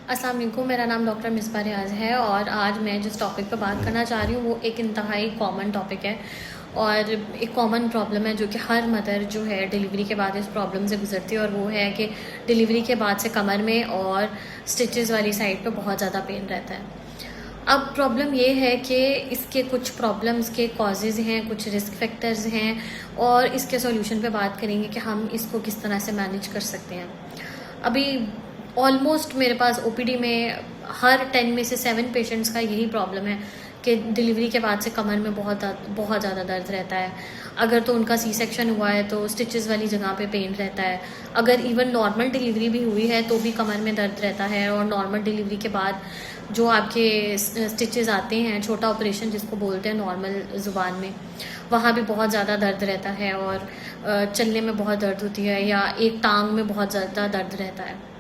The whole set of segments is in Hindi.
अस्सलाम वालेकुम, मेरा नाम डॉक्टर मिसबा रियाज है और आज मैं जिस टॉपिक पर बात करना चाह रही हूँ वो एक इंतहाई कॉमन टॉपिक है और एक कॉमन प्रॉब्लम है जो कि हर मदर जो है डिलीवरी के बाद इस प्रॉब्लम से गुजरती है और वो है कि डिलीवरी के बाद से कमर में और स्टिचेस वाली साइड पे बहुत ज़्यादा पेन रहता है। अब प्रॉब्लम ये है कि इसके कुछ प्रॉब्लम्स के कॉजेज़ हैं, कुछ रिस्क फैक्टर्स हैं और इसके सॉल्यूशन पे बात करेंगे कि हम इसको किस तरह से मैनेज कर सकते हैं। अभी ऑलमोस्ट मेरे पास ओपीडी में हर 10 में से 7 पेशेंट्स का यही प्रॉब्लम है कि डिलीवरी के बाद से कमर में बहुत ज़्यादा दर्द रहता है। अगर तो उनका सी सेक्शन हुआ है तो स्टिचेस वाली जगह पे पेन रहता है। अगर इवन नॉर्मल डिलीवरी भी हुई है तो भी कमर में दर्द रहता है और नॉर्मल डिलीवरी के बाद जो आपके स्टिचेस आते हैं, छोटा ऑपरेशन जिसको बोलते हैं नॉर्मल ज़ुबान में, वहाँ भी बहुत ज़्यादा दर्द रहता है और चलने में बहुत दर्द होती है या एक टांग में बहुत ज़्यादा दर्द रहता है।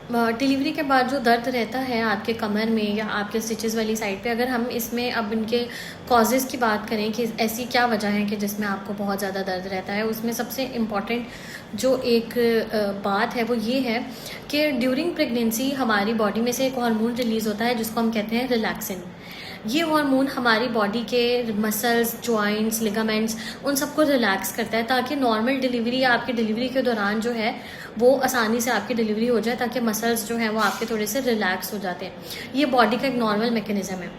डिलीवरी के बाद जो दर्द रहता है आपके कमर में या आपके स्टिचेस वाली साइड पे, अगर हम इसमें अब इनके कॉजेज़ की बात करें कि ऐसी क्या वजह है कि जिसमें आपको बहुत ज़्यादा दर्द रहता है, उसमें सबसे इम्पॉर्टेंट जो एक बात है वो ये है कि ड्यूरिंग प्रेगनेंसी हमारी बॉडी में से एक हार्मोन रिलीज़ होता है जिसको हम कहते हैं रिलैक्सिन। ये हार्मोन हमारी बॉडी के मसल्स, जॉइंट्स, लिगामेंट्स उन सबको रिलैक्स करता है ताकि नॉर्मल डिलीवरी या आपकी डिलीवरी के दौरान जो है वो आसानी से आपकी डिलीवरी हो जाए, ताकि मसल्स जो हैं वो आपके थोड़े से रिलैक्स हो जाते हैं। ये बॉडी का एक नॉर्मल मैकेनिज्म है।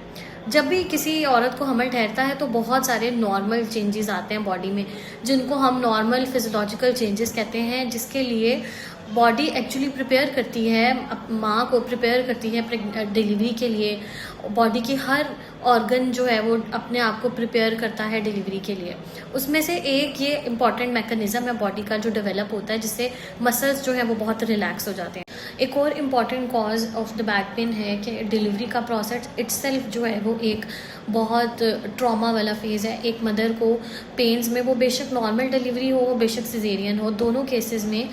जब भी किसी औरत को हमल ठहरता है तो बहुत सारे नॉर्मल चेंजेस आते हैं बॉडी में, जिनको हम नॉर्मल फिजियोलॉजिकल चेंजेस कहते हैं, जिसके लिए बॉडी एक्चुअली प्रिपेयर करती है, माँ को प्रिपेयर करती है डिलीवरी के लिए। बॉडी की हर ऑर्गन जो है वो अपने आप को प्रिपेयर करता है डिलीवरी के लिए। उसमें से एक ये इम्पॉर्टेंट मैकेनिज्म है बॉडी का जो डेवलप होता है, जिससे मसल्स जो है वो बहुत रिलैक्स हो जाते हैं। एक और important cause of the back pain है कि डिलीवरी का प्रोसेस इट्सेल्फ जो है वो एक बहुत ट्रॉमा वाला फेज़ है। एक मदर को पेन्स में, वो बेशक नॉर्मल डिलीवरी हो बेशक सिजेरियन हो, दोनों केसेस में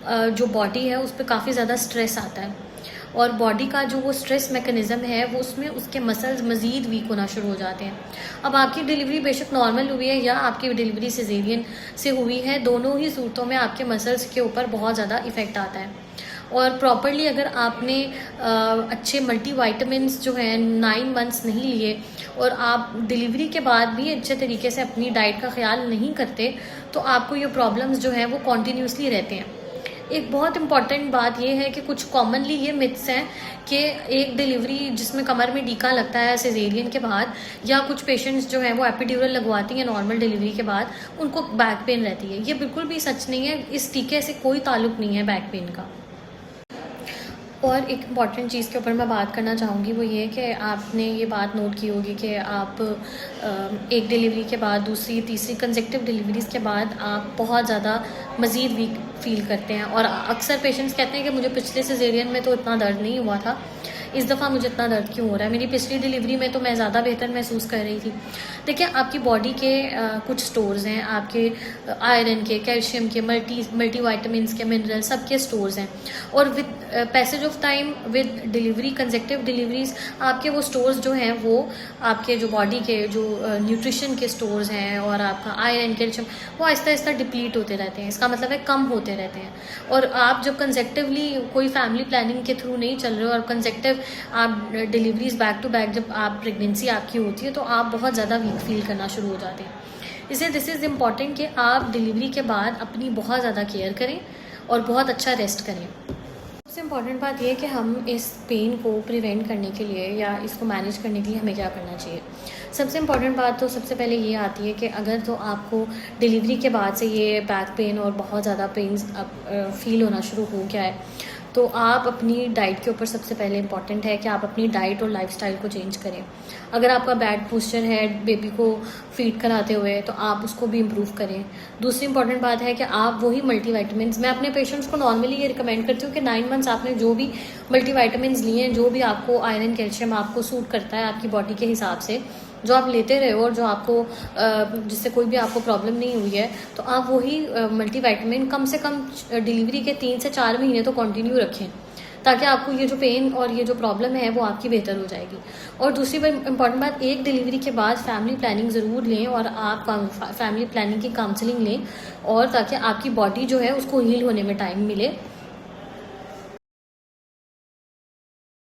जो बॉडी है उस पर काफ़ी ज़्यादा स्ट्रेस आता है और बॉडी का जो वो स्ट्रेस मैकेनिज्म है वो उसमें उसके मसल्स मज़ीद वीक होना शुरू हो जाते हैं। अब आपकी डिलीवरी बेशक नॉर्मल हुई है या आपकी डिलीवरी सिजेरियन से हुई है, दोनों ही सूरतों में आपके मसल्स के ऊपर बहुत ज़्यादा इफ़ेक्ट आता है। और प्रॉपरली अगर आपने अच्छे मल्टीविटामिन्स जो हैं 9 मंथ्स नहीं लिए और आप डिलीवरी के बाद भी अच्छे तरीके से अपनी डाइट का ख्याल नहीं करते, तो आपको ये प्रॉब्लम्स जो हैं वो कॉन्टीन्यूसली रहते हैं। एक बहुत इंपॉर्टेंट बात यह है कि कुछ कॉमनली ये मिथ्स हैं कि एक डिलीवरी जिसमें कमर में टीका लगता है सिजेरियन के बाद, या कुछ पेशेंट्स जो हैं वो एपिड्यूरल लगवाती हैं नॉर्मल डिलीवरी के बाद, उनको बैक पेन रहती है। ये बिल्कुल भी सच नहीं है। इस टीके से कोई ताल्लुक नहीं है बैक पेन का। और एक इम्पॉर्टेंट चीज़ के ऊपर मैं बात करना चाहूँगी वो ये कि आपने ये बात नोट की होगी कि आप एक डिलीवरी के बाद दूसरी तीसरी कंसेक्टिव डिलीवरीज़ के बाद आप बहुत ज़्यादा मज़ीद वीक फील करते हैं और अक्सर पेशेंट्स कहते हैं कि मुझे पिछले सिजेरियन में तो इतना दर्द नहीं हुआ था, इस दफ़ा मुझे इतना दर्द क्यों हो रहा है। मेरी पिछली डिलीवरी में तो मैं ज़्यादा बेहतर महसूस कर रही थी। देखिए, आपकी बॉडी के कुछ स्टोर्स हैं, आपके आयरन के, कैल्शियम के, मल्टीविटामिन्स के, मिनरल सब के स्टोर्स हैं और with passage of time with delivery, consecutive deliveries, आपके वो स्टोर्स जो हैं वो आपके जो बॉडी के जो न्यूट्रिशन के स्टोर्स हैं और आपका आयरन, कैल्शियम, वो आहिस्ता आहिस्ता डिप्लीट होते रहते हैं। इसका मतलब है कम होते रहते हैं। और आप जब कंसेक्टिवली कोई फैमिली प्लानिंग के थ्रू नहीं चल रहे हो और कंसेक्टिव आप डिलीवरीज बैक टू बैक जब आप प्रेगनेंसी आपकी होती है तो आप बहुत ज़्यादा वीक फील करना शुरू हो जाते हैं। इसलिए दिस इज़ इम्पॉर्टेंट कि आप डिलीवरी के बाद अपनी बहुत ज़्यादा केयर करें और बहुत अच्छा रेस्ट करें। सबसे इम्पॉर्टेंट बात यह है कि हम इस पेन को प्रिवेंट करने के लिए या इसको मैनेज करने के लिए हमें क्या करना चाहिए। सबसे इम्पॉर्टेंट बात तो सबसे पहले ये आती है कि अगर तो आपको डिलीवरी के बाद से ये बैक पेन और बहुत ज़्यादा पेन फील होना शुरू हो गया है, तो आप अपनी डाइट के ऊपर सबसे पहले इम्पॉर्टेंट है कि आप अपनी डाइट और लाइफस्टाइल को चेंज करें। अगर आपका बैड पोस्चर है बेबी को फीड कराते हुए तो आप उसको भी इम्प्रूव करें। दूसरी इंपॉर्टेंट बात है कि आप वही मल्टीविटामिन्स, मैं अपने पेशेंट्स को नॉर्मली ये रिकमेंड करती हूँ कि 9 मंथ्स आपने जो भी मल्टीविटामिन्स लिए हैं, जो भी आपको आयरन, कैल्शियम आपको सूट करता है आपकी बॉडी के हिसाब से, जो आप लेते रहे हो और जो आपको जिससे कोई भी आपको प्रॉब्लम नहीं हुई है, तो आप वही मल्टीविटामिन कम से कम डिलीवरी के 3 से 4 महीने तो कंटिन्यू रखें, ताकि आपको ये जो पेन और ये जो प्रॉब्लम है वो आपकी बेहतर हो जाएगी। और दूसरी इंपॉर्टेंट बात, एक डिलीवरी के बाद फैमिली प्लानिंग ज़रूर लें और आप फैमिली प्लानिंग की काउंसलिंग लें, और ताकि आपकी बॉडी जो है उसको हील होने में टाइम मिले।